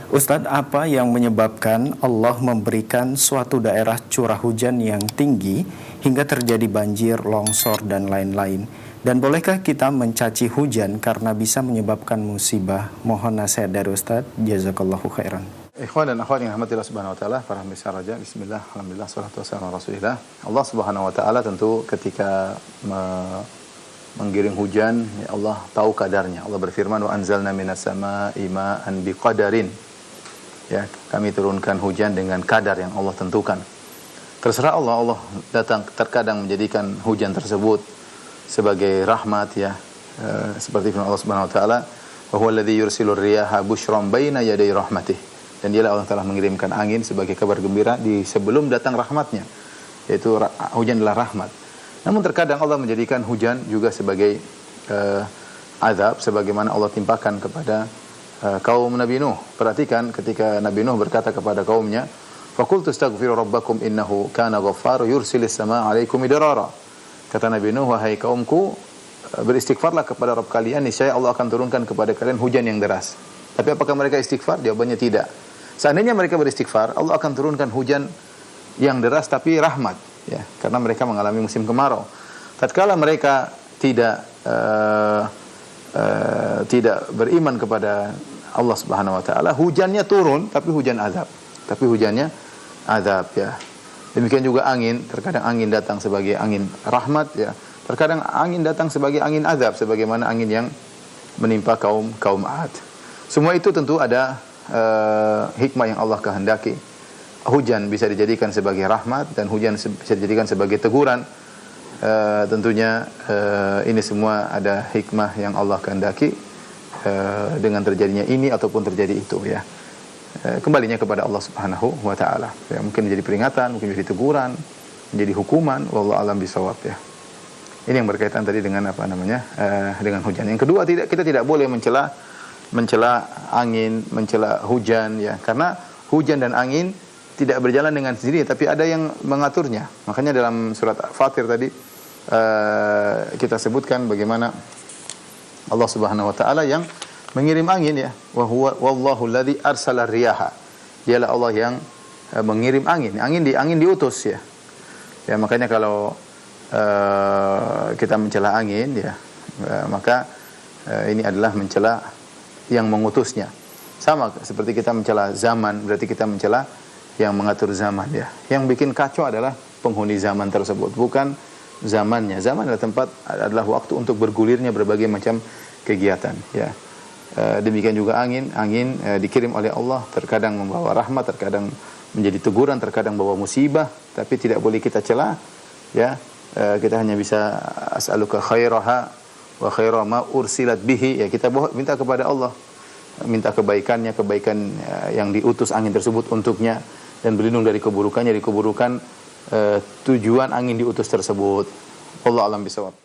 Ustadz, apa yang menyebabkan Allah memberikan suatu daerah curah hujan yang tinggi hingga terjadi banjir, longsor, dan lain-lain? Dan bolehkah kita mencaci hujan karena bisa menyebabkan musibah? Mohon nasihat dari Ustadz. Jazakallahu khairan. Ikhwan dan akhwat yang rahmatillah subhanahu wa ta'ala, para pemirsa raja, bismillah, alhamdulillah, salatu wassalamu ala rasulillah. Allah subhanahu wa ta'ala tentu ketika menggiring hujan, ya Allah tahu kadarnya. Allah berfirman, wa anzalna minas sama'i ma'an biqadarin. Ya, kami turunkan hujan dengan kadar yang Allah tentukan. Terserah Allah, Allah datang terkadang menjadikan hujan tersebut sebagai rahmat, ya. Seperti firman Allah Subhanahu wa taala, wa huwa alladzi yursilur riyaha busyran baina yaday rahmatih. Dan dialah Allah telah mengirimkan angin sebagai kabar gembira di sebelum datang rahmatnya. Yaitu hujan adalah rahmat. Namun terkadang Allah menjadikan hujan juga sebagai azab, sebagaimana Allah timpakan kepada kaum Nabi Nuh. Perhatikan ketika Nabi Nuh berkata kepada kaumnya, faqultu astaghfiru rabbakum innahu kana ghaffara yursilis samaa'a 'alaikum midrara. Kata Nabi Nuh, wahai kaumku, beristighfarlah kepada Rabb kalian, niscaya Allah akan turunkan kepada kalian hujan yang deras. Tapi apakah mereka istighfar? Jawabannya tidak. Seandainya mereka beristighfar, Allah akan turunkan hujan yang deras tapi rahmat, ya, karena mereka mengalami musim kemarau. Tatkala mereka tidak beriman kepada Allah Subhanahu wa taala, hujannya turun tapi hujan azab. Tapi hujannya azab, ya. Demikian juga angin, terkadang angin datang sebagai angin rahmat, ya. Terkadang angin datang sebagai angin azab, sebagaimana angin yang menimpa kaum 'Ad. Semua itu tentu ada hikmah yang Allah kehendaki. Hujan bisa dijadikan sebagai rahmat dan hujan bisa dijadikan sebagai teguran. Tentunya ini semua ada hikmah yang Allah kehendaki dengan terjadinya ini ataupun terjadi itu, ya. Kembalinya kepada Allah Subhanahu wa taala. Ya, mungkin menjadi peringatan, mungkin menjadi teguran, menjadi hukuman, wallahu alam bisawab, ya. Ini yang berkaitan tadi dengan dengan hujan. Yang kedua, kita tidak boleh mencela angin, mencela hujan, ya. Karena hujan dan angin tidak berjalan dengan sendiri, tapi ada yang mengaturnya. Makanya dalam surat Fatir tadi kita sebutkan bagaimana Allah Subhanahu wa taala yang mengirim angin, ya. Wa huwa wallahu alladzi arsala riyaha. Dialah Allah yang mengirim angin. Angin diutus, ya. Ya, makanya kalau kita mencela angin, ya, maka ini adalah mencela yang mengutusnya. Sama seperti kita mencela zaman, berarti kita mencela yang mengatur zaman, ya. Yang bikin kacau adalah penghuni zaman tersebut, bukan zamannya. Zaman adalah waktu untuk bergulirnya berbagai macam kegiatan, ya. Demikian juga angin dikirim oleh Allah, terkadang membawa rahmat, terkadang menjadi teguran, terkadang membawa musibah, tapi tidak boleh kita cela, ya. Kita hanya bisa as'aluka khairaha wa khaira ma ursilat bihi, ya. Kita minta kepada Allah, minta kebaikan yang diutus angin tersebut untuknya, dan berlindung dari keburukannya, dari keburukan tujuan angin diutus tersebut. Wallahu a'lam bishawab.